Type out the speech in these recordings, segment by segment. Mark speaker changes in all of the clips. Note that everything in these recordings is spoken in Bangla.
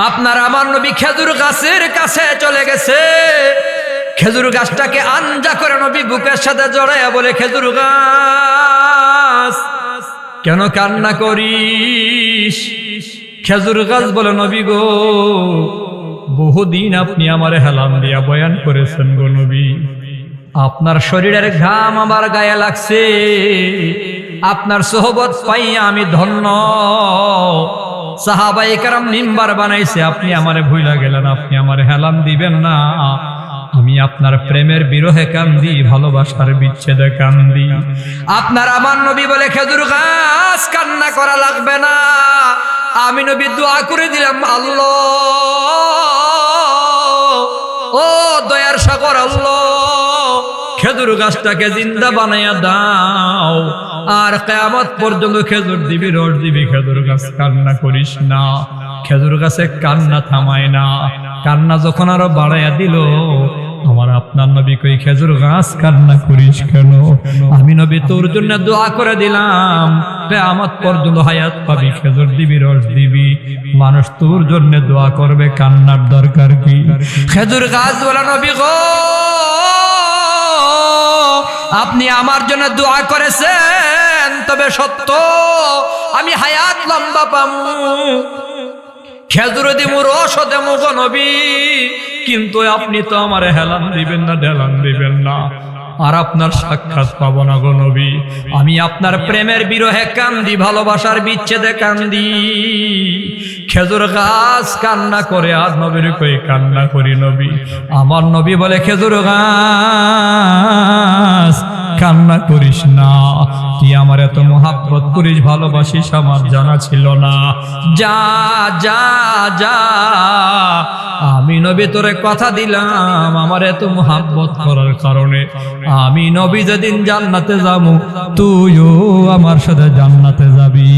Speaker 1: আপনার আমার নবী খেজুর গাছের কাছে চলে গেছে। খেজুর গাছটাকে আঞ্জা করে নবী বুকের সাথে জড়াইয়া বলে, খেজুর গাছ কেন কান্না করিস? খেজুর গাছ বলে, নবী গো, বহুদিন আপনি আমারে হেলাম দিয়া বয়ান করেছেন গো নবী, আপনার শরীরের ঘাম আমার গায়ে লাগছে, আপনার সোহবত পাইয়া আমি ধন্য। সাহাবায়ে কেরাম মিম্বার বানাইছে, আপনি আমারে ভুইলা গেলেন, আপনি আমারে হেলাম দিবেন না। আমি আপনার প্রেমের বিরহে কান্দি, ভালোবাসার বিচ্ছেদে কান্দি। আপনার আমার নবী বলে, খেজুর গাছ কান্না করা লাগবে না। আমি নবী দোয়া করে দিলাম, আল্লাহ ও দয়ার সাগর আল্লাহ, খেজুর গাছটাকে জিন্দা বানাইয়া দাও, আর কিয়ামত পর্যন্ত খেজুর দিবি, রস দিবি। খেজুর গাছ কান্না করিস না। খেজুর গাছে কান্না থামায় না, কান্না যখন আরো বাড়াইয়া দিল, আমার আপনার নবী কই, খেজুর গাছ কান্না করিস কেন? আমি নবী তোর জন্য দোয়া করে দিলাম, কিয়ামত পর্যন্ত হায়াত পাবি, খেজুর দিবি, রস দিবি। মানুষ তোর জন্য দোয়া করবে, কান্নার দরকার কি? খেজুর গাছ বলে, নবী গো, আপনি আমার জন্য দোয়া করেছেন, তবে সত্য আমি হায়াত লম্বা পামু, খেজুর দিমু, রস দেমু গো নবী, কিন্তু আপনি তো আমার হেলান দিবেন না, ঢেলান দিবেন না, আর আপনার সাক্ষাৎ পাবো না গো নবী। আমি আপনার প্রেমের বিরহে কান্দি, ভালোবাসার বিচ্ছেদে কান্দি। খেজুর গাছ কান্না করে, আর নবীর কই কান্না করি নবী। আমার নবী বলে, খেজুর গাছ কান্না করিস না, তুই আমার এত মোহাব্বত করিস, ভালোবাসিস, আমার জানা ছিল না। যা যা যা, আমি নবী তোরে কথা দিলাম, আমার এত মোহাব্বত করার কারণে আমি নবী যেদিন জান্নাতে যাবো, তুইও আমার সাথে জান্নাতে যাবি।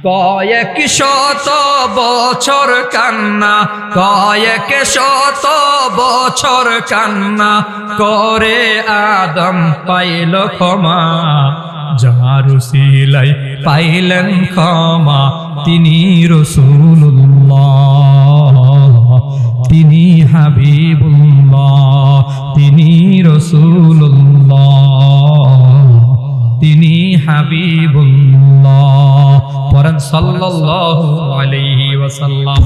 Speaker 1: কয়েক শত বছর কান্না, কয়েক শত বছর কান্না করে আদম পাইল ক্ষমা, যার উসিলাই পাইলেন ক্ষমা, তিনি রাসূলুল্লাহ, তিনি হাবিবুল্লাহ, তিনি রাসূলুল্লাহ, তিনি হাবিবুল্লাহ। পড়েন সাল্লাল্লাহু আলাইহি ওয়াসাল্লাম।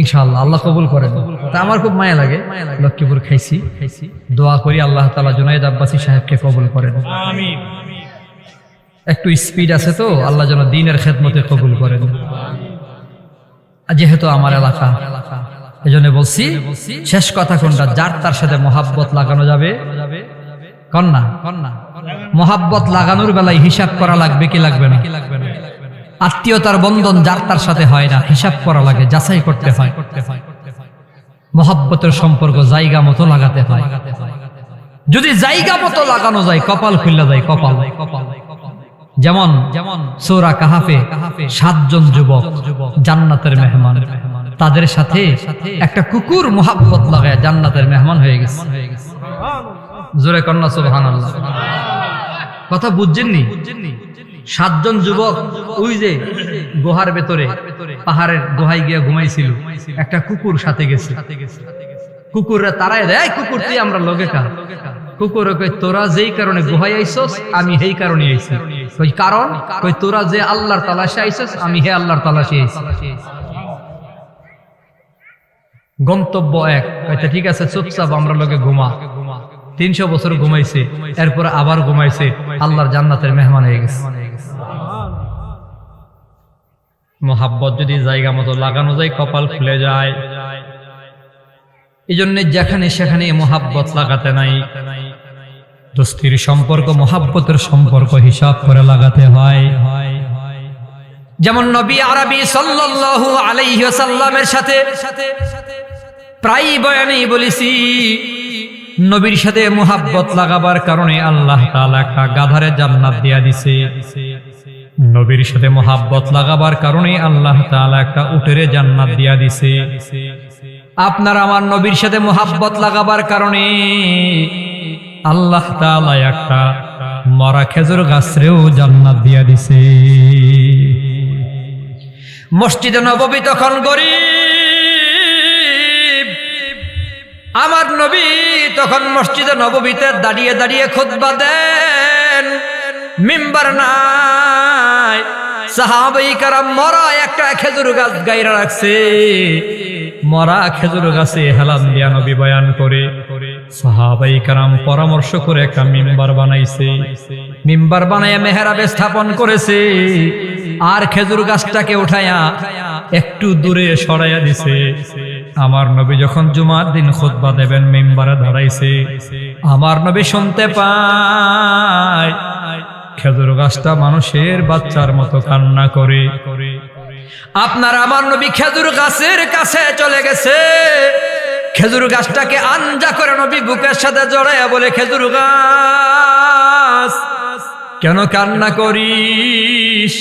Speaker 1: ইনশাআল্লাহ আল্লাহ কবুল করেন। তা আমার খুব মায়া লাগে, লক্ষ্মীপুর খাইছি, দোয়া করি আল্লাহ তাআলা জুনায়েদ আব্বাসী সাহেবকে কবুল করেন, আমিন। একটু স্পিড আছে তো, আল্লাহ যেন দ্বীনের খেদমতে কবুল করেন। যেহেতু আমার এলাকা, এজন্য বলছি, শেষ কথা কোনটা, যার তার সাথে মহাব্বত লাগানো যাবে, কন্যা মহাব্বত লাগানোর বেলায় হিসাব করা লাগবে কি লাগবে না? আত্মীয়তার বন্ধন যার তার সাথে হয় না, হিসাব করা লাগে, যাচাই করতে হয়। মহাব্বতের সম্পর্ক জায়গা মতো লাগাতে হয়। যদি জায়গা মতো লাগানো যায়, কপাল খুলে যায়, কপাল। যেমন সূরা কাহাফে 7 জন যুবক জান্নাতের মেহমান, তাদের সাথে একটা কুকুর মহাব্বত লাগায় জান্নাতের মেহমান হয়ে গেছে। জোরে কন্যা সুবহানাল্লাহ। কথা বুঝছেননি? 7 জন যুবক ওই যে গুহার ভেতরে, পাহাড়ের গুহায় গিয়ে ঘুমাইছিল, একটা কুকুর সাথে গেছে। কুকুররা তারাই দেয়, কুকুর তুই আমরা লগে কা? কুকুর কই, তোরা যেই কারণে গুহায় আইছস, আমি সেই কারণে আইছি। কই কারণ? কই তোরা যে আল্লাহর তালাশে আইছস, আমি হে আল্লাহর তালাশে আইছি। গন্তব্য এক। কইতে ঠিক আছে, চুপচাপ আমরা লগে ঘুমা। 300 বছর ঘুমাইছে, এরপর আবার ঘুমাইছে, আল্লাহর জান্নাতের মেহমান হয়ে গেছে। মোহাব্বত যদি জায়গা মতো লাগানো যায়, কপাল খুলে যায়। এই জন্য যেখানে সেখানে মোহাব্বত লাগাতে নাই। দোস্তির সম্পর্ক, মোহাব্বতের সম্পর্ক হিসাব করে লাগাতে হয়। যেমন নবী আরবি সাল্লাল্লাহু আলাইহি ওয়াসাল্লামের সাথে প্রায় বয়ানেই বলেছি, নবীর সাথে মোহাব্বত লাগাবার কারণে আল্লাহ তাআলা একটা গাধারে জান্নাত দিয়া দিছে। নবীর সাথে মোহাব্বত লাগাবার কারণে আল্লাহ তাআলা একটা উটের জান্নাত দিয়া দিছে। আপনার আমার নবীর সাথে মোহাব্বত লাগাবার কারণে আল্লাহ তাআলা একটা মরা খেজুর গাছরেও জান্নাত দিয়া দিছে। মসজিদে নববী তখন গরীব, আমার নবী তখন মসজিদে নববীতে দাঁড়িয়ে দাঁড়িয়ে খুতবা দেন, মিম্বার নাই, সাহাবায়ে কেরাম মরা একটা খেজুর গাছ গাইরা রাখছে, মরা খেজুর গাছে হেলান দিয়া নবী বয়ান করে। সাহাবায়ে কেরাম পরামর্শ করে একটা মিম্বার বানাইছে, মিম্বার বানাইয়া মেহরাবে স্থাপন করেছে, আর খেজুর গাছটাকে উঠাইয়া একটু দূরে সরাইয়া দিছে। আমার নবী যখন জুমার দিন খুতবা দেবেন মিম্বারে দাঁড়াইছে, আমার নবী শুনতে পায় খেজুর গাছটা মানুষের বাচ্চার মতো কান্না করে। আপনার আমার নবী খেজুর গাছের কাছে চলে গেছে, খেজুর গাছটাকে আঞ্জা করে নবী বুকের সাথে জড়াইয়া বলে, খেজুর গাছ কেন কান্না করিস?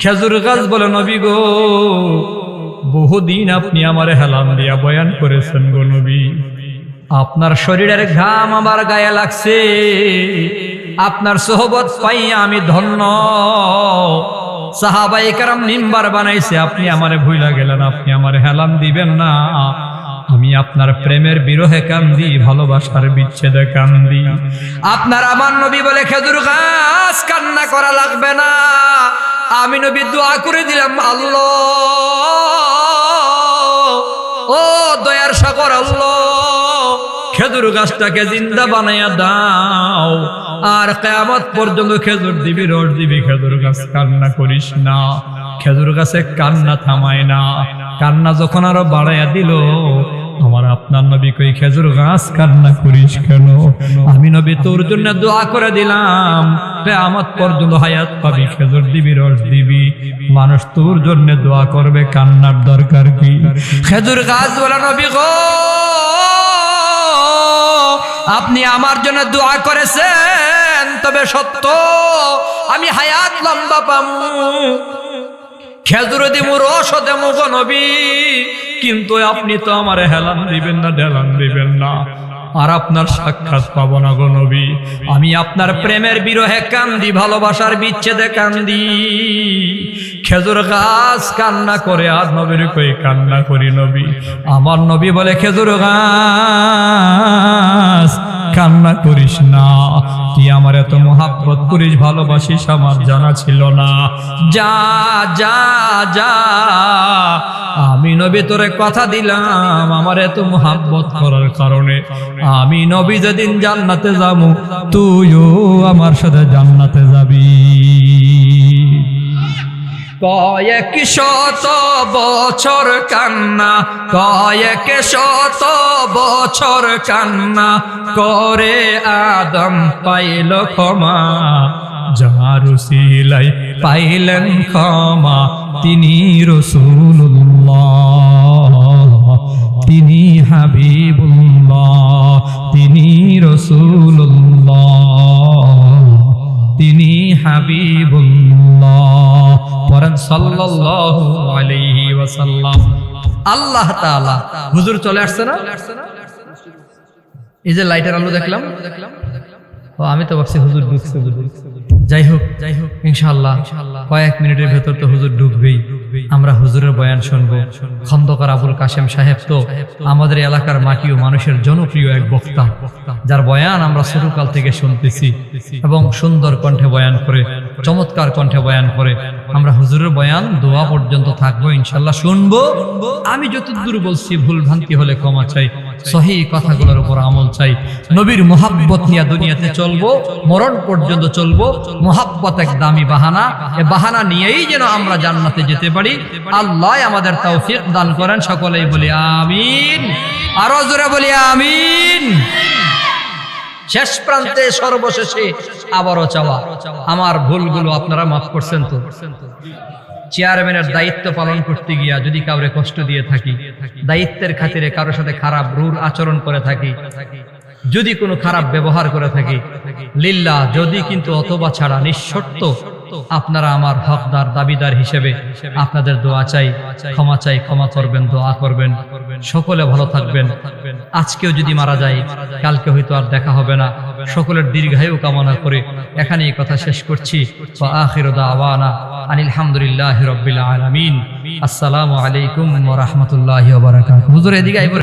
Speaker 1: খেজুর গাছ বলে, নবী গো, বহুদিন আপনি আমারে হেলান দিয়া বয়ান করেছেন গো নবী, আপনার শরীরের ঘাম আমার গায়ে লাগছে, আপনার সোহবত পাইয়া আমি ধন্য। সাহাবায়ে কেরাম মিম্বার বানাইছে, আপনি আমারে ভুইলা গেলেন, আপনি আমারে হেলান দিবেন না, আমি আপনার প্রেমের বিরহে কান্দি, ভালোবাসার বিচ্ছেদে কান্দি। আপনার আমার নবী বলে, খেজুর গাছ কান্না করা লাগবে না, আমি নবী দোয়া করে দিলাম, আল্লাহ ও দয়ার সাগর আল্লাহ, খেজুর গাছটাকে জিন্দা বানাইয়া দাও, আর কিয়ামত পর্যন্ত খেজুর দিবি, রস দিবি, খেজুর গাছ কান্না করিস না। খেজুর গাছে কান্না থামায় না, কান্না যখন আরো বাড়াইয়া দিল, আমার আপনার নবী কই, খেজুর গাছ কান্না করিস কেন? আমি নবী তোর জন্য দোয়া করে দিলাম, কিয়ামত পর্যন্ত হায়াত পাবি, খেজুর দিবি, রস দিবি, মানুষ তোর জন্য দোয়া করবে, কান্নার দরকার কি? খেজুর গাছ বলে, নবী গো, আপনি আমার জন্য দোয়া করেছেন, তবে সত্য আমি হায়াত লম্বা পামু, খেজুর দিমু, রস দেমু গো নবী, কিন্তু আপনি তো আমার হেলান দিবেন না, ঢেলান দিবেন না, আর আপনার সাক্ষাৎ পাবো না গো নবী। আমি আপনার প্রেমের বিরহে কান্দি, ভালোবাসার বিচ্ছেদে কান্দি। খেজুর গাছ কান্না করে, আর নবীর কই কান্না করি নবী। আমার নবী বলে, খেজুর গাছ কান্না করিস না, তুই আমার এত মোহাব্বত করিস, ভালোবাসিস, আমার জানা ছিল না, যা যা যা, আমি নবী তোরে কথা দিলাম, আমার এত মোহাব্বত করার কারণে আমি নবী যেদিন জান্নাতে যাবো, তুইও আমার সাথে জান্নাতে যাবি। কয়েক শত বছর কান্না, কয়েক শত বছর কান্না করে আদম পাইল ক্ষমা, যার উসিলায় পাইলেন ক্ষমা, তিনি রাসূলুল্লাহ, তিনি হাবিবুল্লাহ, তিনি রাসূলুল্লাহ, তিনি হাবিবুল্লাহ। পড়েন সাল্লাল্লাহু আলাইহি ওয়াসাল্লাম। আল্লাহ তাআলা, হুজুর চলে আসছে না? এই যে লাইটের আলো দেখলাম, ও আমি তো ভাবছি হুজুর ঢুকছে। যাই হোক ইনশাআল্লাহ কয়েক মিনিটের ভেতর তো হুজুর ঢুকবেই। আমরা হুজুরের বয়ান শুনবো। খন্দকার আবুল কাশেম সাহেব তো আমাদের এলাকার মাটি ও মানুষের জনপ্রিয় এক বক্তা, যার বয়ান আমরা ছোটকাল থেকে শুনতেছি এবং সুন্দর কণ্ঠে বয়ান করে, চমৎকার কণ্ঠে বয়ান করে। আমরা হুজুরের বয়ান দোয়া পর্যন্ত থাকবো, ইনশাআল্লাহ শুনবো। আমি যতদূর বলছি ভুল ভ্রান্তি হলে ক্ষমা চাই, সহিহ কথাগুলোর উপর আমল চাই। নবীর মোহাব্বত নিয়ে দুনিয়াতে চলবো, মরণ পর্যন্ত চলবো। মোহাব্বত এক দামি বাহানা, এ বাহানা নিয়েই যেন আমরা জান্নাতে যেতে পারি। আল্লাহ আমাদের তৌফিক দান করেন। সকলেই বলি আমিন, আরো জোরে বলি আমিন। শেষ প্রান্তে সর্বশেষে আবারও চাওয়া, আমার ভুলগুলো আপনারা মাফ করছেন তো? চেয়ারম্যানের দায়িত্ব পালন করতে গিয়া যদি কাউরে কষ্ট দিয়ে থাকি, দায়িত্বের খাতিরে কারোর সাথে খারাপ রূঢ় আচরণ করে থাকি, যদি কোনো খারাপ ব্যবহার করে থাকি, লিল্লাহ, যদি কিন্তু অথবা ছাড়া নিঃশর্ত আপনারা আমার হকদার দাবিদার হিসেবে আপনাদের দোয়া চাই, ক্ষমা করবেন, দোয়া করবেন। সকলে ভালো থাকবেন। আজকেও যদি মারা যায়, কালকে হয়তো আর দেখা হবে না। সকলের দীর্ঘায়ু কামনা করে এখানে এই কথা শেষ করছি। ওয়া আখিরু দাওয়ানা আনিল হামদুলিল্লাহি রাব্বিল আলামিন। আসসালামু আলাইকুম ওয়া রাহমাতুল্লাহি ওয়া বারাকাতুহু। হুজুর এদিকে আইব।